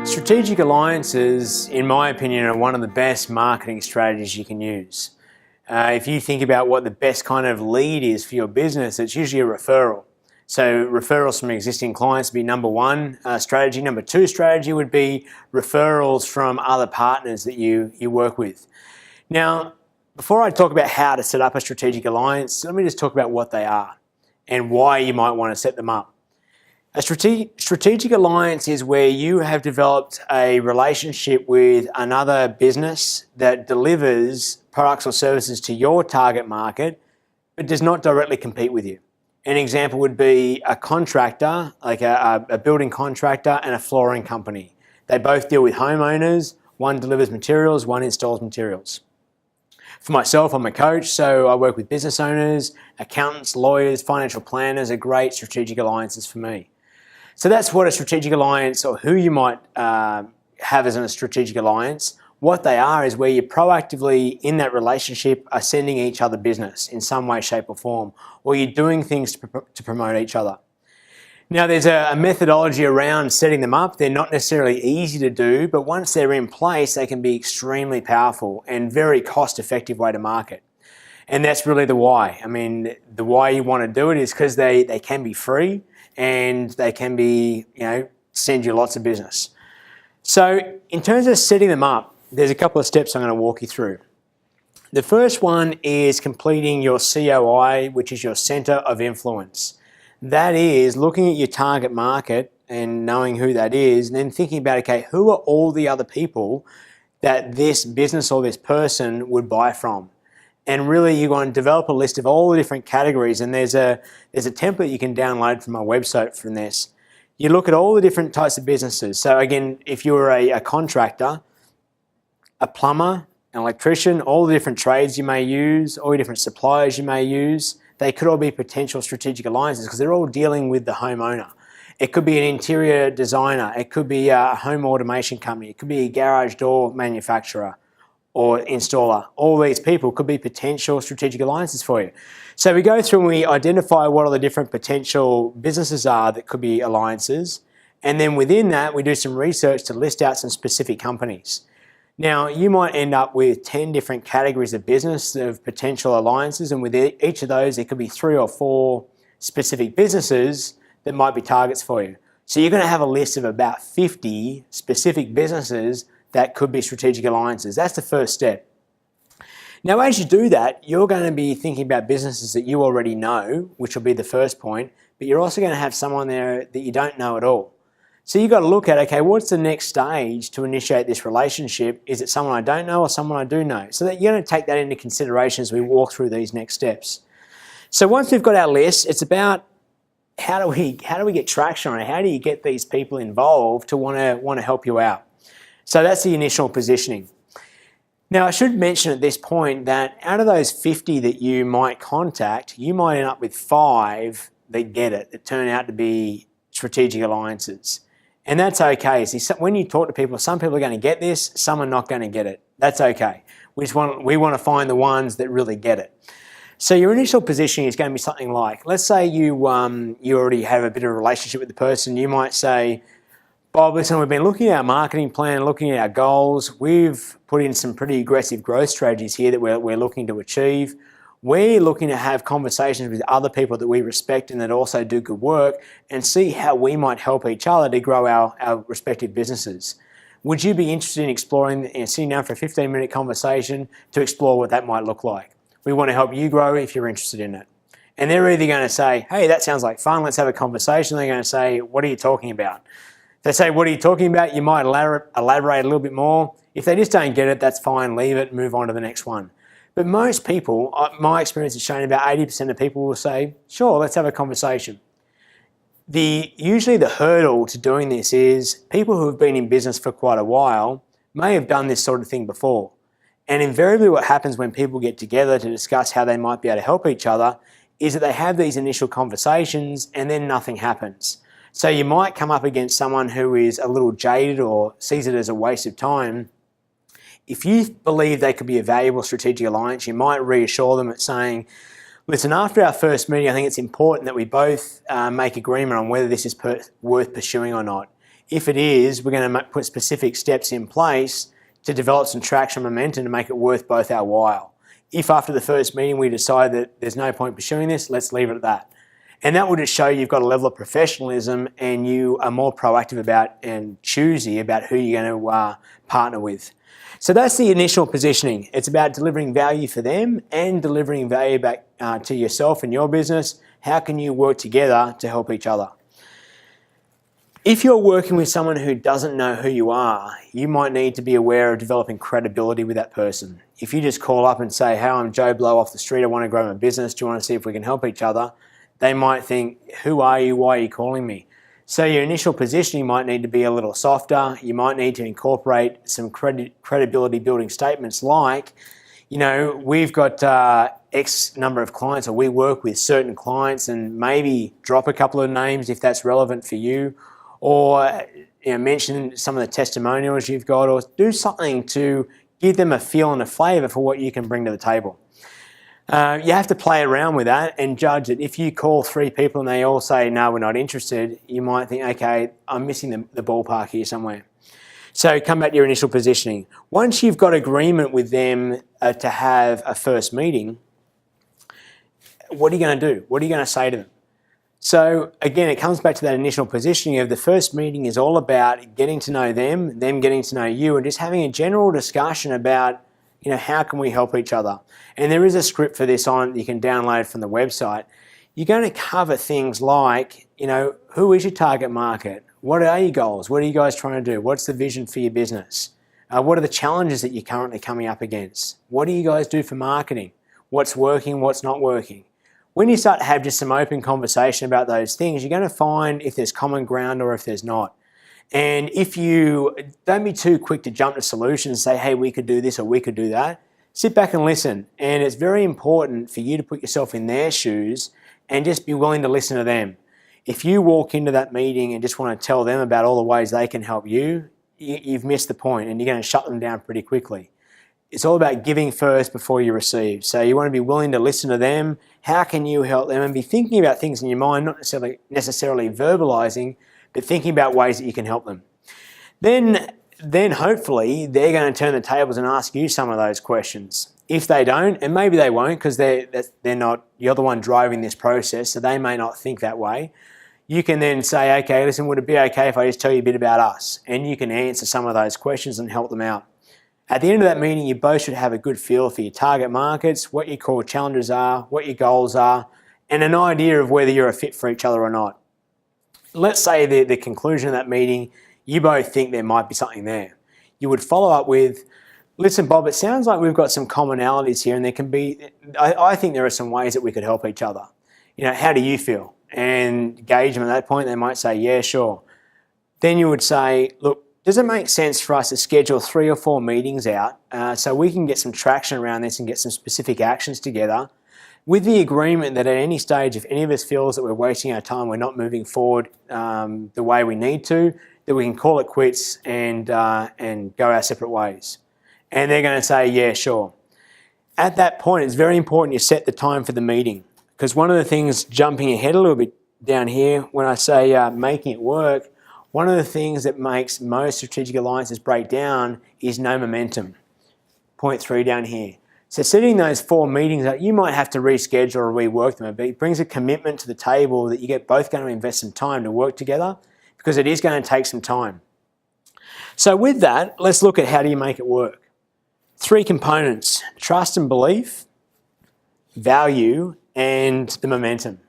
Strategic alliances, in my opinion, are one of the best marketing strategies you can use. If you think about what the best kind of lead is for your business, it's usually a referral. So referrals from existing clients would be number one strategy. Number two strategy would be referrals from other partners that you work with. Now, before I talk about how to set up a strategic alliance, let me just talk about what they are and why you might want to set them up. A strategic alliance is where you have developed a relationship with another business that delivers products or services to your target market, but does not directly compete with you. An example would be a contractor, like a building contractor and a flooring company. They both deal with homeowners. One delivers materials, one installs materials. For myself, I'm a coach, so I work with business owners, accountants, lawyers, financial planners are great strategic alliances for me. So that's what a strategic alliance, or who you might have as a strategic alliance. What they are is where you proactively, in that relationship, are sending each other business in some way, shape or form, or you're doing things to promote each other. Now, there's a methodology around setting them up. They're not necessarily easy to do, but once they're in place, they can be extremely powerful and very cost-effective way to market. And that's really the why. I mean, the why you want to do it is because they can be free and they can be, send you lots of business. So in terms of setting them up, there's a couple of steps I'm going to walk you through. The first one is completing your COI, which is your Center of Influence. That is looking at your target market and knowing who that is, and then thinking about, okay, who are all the other people that this business or this person would buy from? And really, you're going to develop a list of all the different categories, and there's a template you can download from my website from this. You look at all the different types of businesses. So again, if you're a contractor, a plumber, an electrician, all the different trades you may use, all the different suppliers you may use, they could all be potential strategic alliances because they're all dealing with the homeowner. It could be an interior designer. It could be a home automation company. It could be a garage door manufacturer or installer. All these people could be potential strategic alliances for you. So we go through and we identify what all the different potential businesses are that could be alliances. And then within that, we do some research to list out some specific companies. Now, you might end up with 10 different categories of business of potential alliances, and with each of those, there could be 3 or 4 specific businesses that might be targets for you. So you're going to have a list of about 50 specific businesses that could be strategic alliances. That's the first step. Now, as you do that, you're going to be thinking about businesses that you already know, which will be the first point, but you're also going to have someone there that you don't know at all. So you've got to look at, okay, what's the next stage to initiate this relationship? Is it someone I don't know or someone I do know? So that you're going to take that into consideration as we walk through these next steps. So once we've got our list, it's about how do we get traction on it? How do you get these people involved to want to help you out? So that's the initial positioning. Now, I should mention at this point that out of those 50 that you might contact, you might end up with 5 that get it, that turn out to be strategic alliances. And that's okay. See, when you talk to people, some people are going to get this, some are not going to get it. That's okay. We want to find the ones that really get it. So your initial positioning is going to be something like, let's say you already have a bit of a relationship with the person. You might say, Bob, listen, we've been looking at our marketing plan, looking at our goals. We've put in some pretty aggressive growth strategies here that we're looking to achieve. We're looking to have conversations with other people that we respect and that also do good work and see how we might help each other to grow our respective businesses. Would you be interested in exploring and sitting down for a 15-minute conversation to explore what that might look like? We want to help you grow if you're interested in it. And they're either going to say, hey, that sounds like fun, let's have a conversation. They're going to say, what are you talking about? If they say, what are you talking about? You might elaborate a little bit more. If they just don't get it, that's fine, leave it, move on to the next one. But most people, my experience has shown about 80% of people will say, sure, let's have a conversation. Usually the hurdle to doing this is people who have been in business for quite a while may have done this sort of thing before. And invariably what happens when people get together to discuss how they might be able to help each other is that they have these initial conversations and then nothing happens. So you might come up against someone who is a little jaded or sees it as a waste of time. If you believe they could be a valuable strategic alliance, you might reassure them at saying, listen, after our first meeting, I think it's important that we both make agreement on whether this is worth pursuing or not. If it is, we're going to put specific steps in place to develop some traction momentum to make it worth both our while. If after the first meeting we decide that there's no point pursuing this, let's leave it at that. And that will just show you've got a level of professionalism and you are more proactive about and choosy about who you're going to partner with. So that's the initial positioning. It's about delivering value for them and delivering value back to yourself and your business. How can you work together to help each other? If you're working with someone who doesn't know who you are, you might need to be aware of developing credibility with that person. If you just call up and say, "Hey, I'm Joe Blow off the street, I want to grow my business, do you want to see if we can help each other?" They might think, "Who are you? Why are you calling me?" So your initial positioning might need to be a little softer. You might need to incorporate some credibility building statements like, we've got X number of clients, or we work with certain clients, and maybe drop a couple of names if that's relevant for you, or mention some of the testimonials you've got, or do something to give them a feel and a flavour for what you can bring to the table. You have to play around with that and judge it. If you call 3 people and they all say, "No, we're not interested," you might think, "Okay, I'm missing the ballpark here somewhere." So come back to your initial positioning. Once you've got agreement with them to have a first meeting, what are you going to do? What are you going to say to them? So again, it comes back to that initial positioning of the first meeting is all about getting to know them getting to know you, and just having a general discussion about how can we help each other? And there is a script for this on that you can download from the website. You're going to cover things like, who is your target market? What are your goals? What are you guys trying to do? What's the vision for your business? What are the challenges that you're currently coming up against? What do you guys do for marketing? What's working? What's not working? When you start to have just some open conversation about those things, you're going to find if there's common ground or if there's not. And if you don't be too quick to jump to solutions and say, "Hey, we could do this or we could do that," sit back and listen. And it's very important for you to put yourself in their shoes and just be willing to listen to them. If you walk into that meeting and just want to tell them about all the ways they can help you, you've missed the point and you're going to shut them down pretty quickly. It's all about giving first before you receive. So you want to be willing to listen to them. How can you help them? And be thinking about things in your mind, not necessarily verbalizing, but thinking about ways that you can help them. Then hopefully they're going to turn the tables and ask you some of those questions. If they don't, and maybe they won't because you're the one driving this process, so they may not think that way. You can then say, "Okay, listen, would it be okay if I just tell you a bit about us?" And you can answer some of those questions and help them out. At the end of that meeting, you both should have a good feel for your target markets, what your core challenges are, what your goals are, and an idea of whether you're a fit for each other or not. Let's say the conclusion of that meeting, you both think there might be something there. You would follow up with, "Listen, Bob, it sounds like we've got some commonalities here, and there can be, I think there are some ways that we could help each other. How do you feel?" And gauge them at that point. They might say, "Yeah, sure." Then you would say, "Look, does it make sense for us to schedule 3 or 4 meetings out so we can get some traction around this and get some specific actions together, with the agreement that at any stage, if any of us feels that we're wasting our time, we're not moving forward the way we need to, that we can call it quits and go our separate ways?" And they're going to say, "Yeah, sure." At that point, it's very important you set the time for the meeting, because one of the things, jumping ahead a little bit down here, when I say making it work, one of the things that makes most strategic alliances break down is no momentum. Point 3 down here. So setting those 4 meetings up, you might have to reschedule or rework them, but it brings a commitment to the table that you get both going to invest some time to work together, because it is going to take some time. So with that, let's look at how do you make it work. 3 components: trust and belief, value, and the momentum.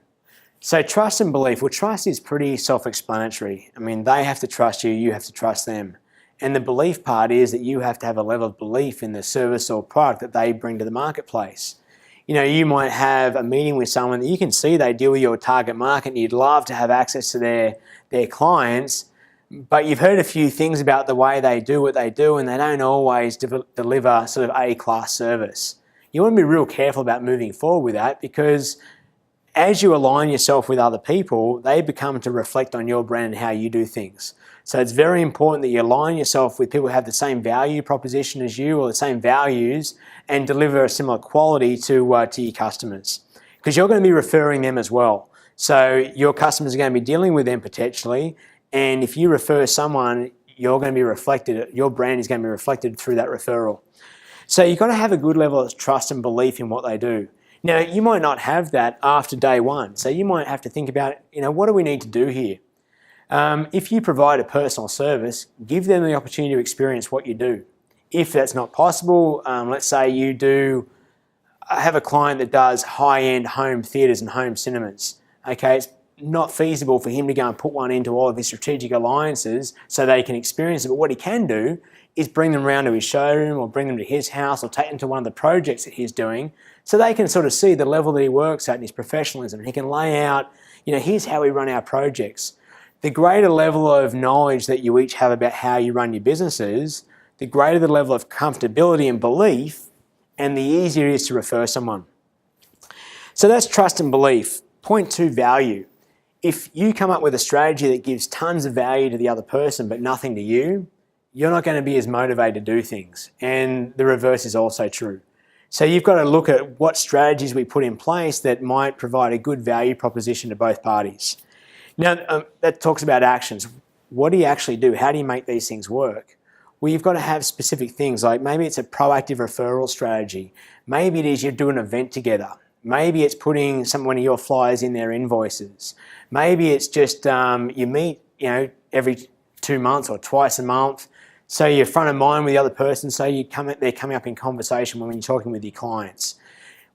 So trust and belief. Well, trust is pretty self-explanatory. I mean, they have to trust you, you have to trust them. And the belief part is that you have to have a level of belief in the service or product that they bring to the marketplace. You might have a meeting with someone that you can see they deal with your target market and you'd love to have access to their clients, but you've heard a few things about the way they do what they do and they don't always deliver sort of A-class service. You want to be real careful about moving forward with that, because as you align yourself with other people, they become to reflect on your brand and how you do things. So it's very important that you align yourself with people who have the same value proposition as you, or the same values, and deliver a similar quality to your customers, because you're going to be referring them as well. So your customers are going to be dealing with them potentially, And if you refer someone, you're going to be reflected, your brand is going to be reflected through that referral. So you've got to have a good level of trust and belief in what they do. Now, you might not have that after day one. So you might have to think about, what do we need to do here? If you provide a personal service, give them the opportunity to experience what you do. If that's not possible, let's say I have a client that does high-end home theatres and home cinemas. Okay, it's not feasible for him to go and put one into all of his strategic alliances so they can experience it. But what he can do is bring them around to his showroom or bring them to his house or take them to one of the projects that he's doing so they can sort of see the level that he works at and his professionalism. He can lay out, here's how we run our projects. The greater level of knowledge that you each have about how you run your businesses, the greater the level of comfortability and belief, and the easier it is to refer someone. So that's trust and belief. Point 2, value. If you come up with a strategy that gives tons of value to the other person but nothing to you, you're not going to be as motivated to do things. And the reverse is also true. So you've got to look at what strategies we put in place that might provide a good value proposition to both parties. Now, that talks about actions. What do you actually do? How do you make these things work? Well, you've got to have specific things, like maybe it's a proactive referral strategy. Maybe it is you do an event together. Maybe it's putting one of your flyers in their invoices. Maybe it's just you meet, every 2 months or twice a month. So you're front of mind with the other person. So they're coming up in conversation when you're talking with your clients.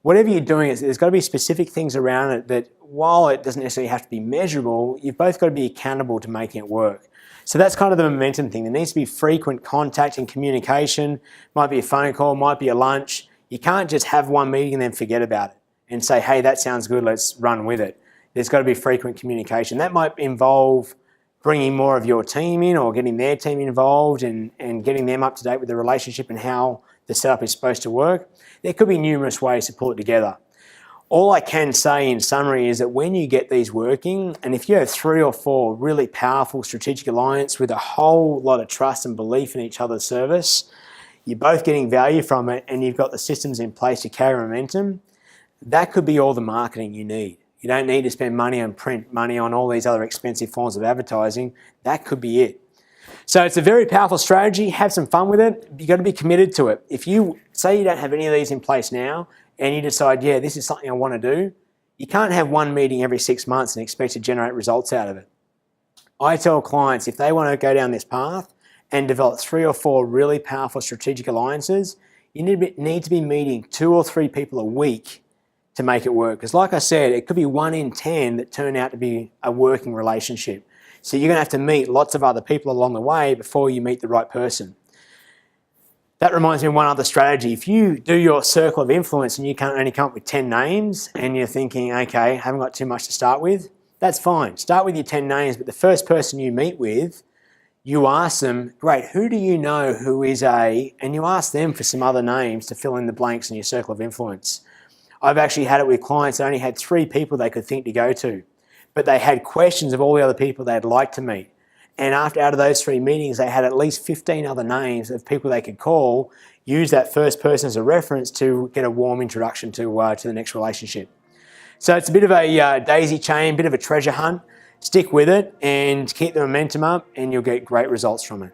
Whatever you're doing, there's got to be specific things around it that, while it doesn't necessarily have to be measurable, you've both got to be accountable to making it work. So that's kind of the momentum thing. There needs to be frequent contact and communication. Might be a phone call, might be a lunch. You can't just have one meeting and then forget about it and say, hey, that sounds good, let's run with it. There's got to be frequent communication. That might involve bringing more of your team in or getting their team involved and getting them up to date with the relationship and how the setup is supposed to work. There could be numerous ways to pull it together. All I can say in summary is that when you get these working, and if you have 3 or 4 really powerful strategic alliance with a whole lot of trust and belief in each other's service, you're both getting value from it and you've got the systems in place to carry momentum, that could be all the marketing you need. You don't need to spend money on print, money on all these other expensive forms of advertising. That could be it. So it's a very powerful strategy. Have some fun with it. You've got to be committed to it. If you say you don't have any of these in place now and you decide, yeah, this is something I want to do, you can't have one meeting every 6 months and expect to generate results out of it. I tell clients if they want to go down this path and develop 3 or 4 really powerful strategic alliances, you need to be meeting 2 or 3 people a week to make it work. Because like I said, it could be 1 in 10 that turn out to be a working relationship. So you're going to have to meet lots of other people along the way before you meet the right person. That reminds me of one other strategy. If you do your circle of influence and you can only come up with 10 names and you're thinking, okay, I haven't got too much to start with, that's fine. Start with your 10 names, but the first person you meet with, you ask them, great, who do you know who is a, and you ask them for some other names to fill in the blanks in your circle of influence. I've actually had it with clients that only had 3 people they could think to go to, but they had questions of all the other people they'd like to meet. And out of those 3 meetings, they had at least 15 other names of people they could call, use that first person as a reference to get a warm introduction to the next relationship. So it's a bit of a daisy chain, bit of a treasure hunt. Stick with it and keep the momentum up and you'll get great results from it.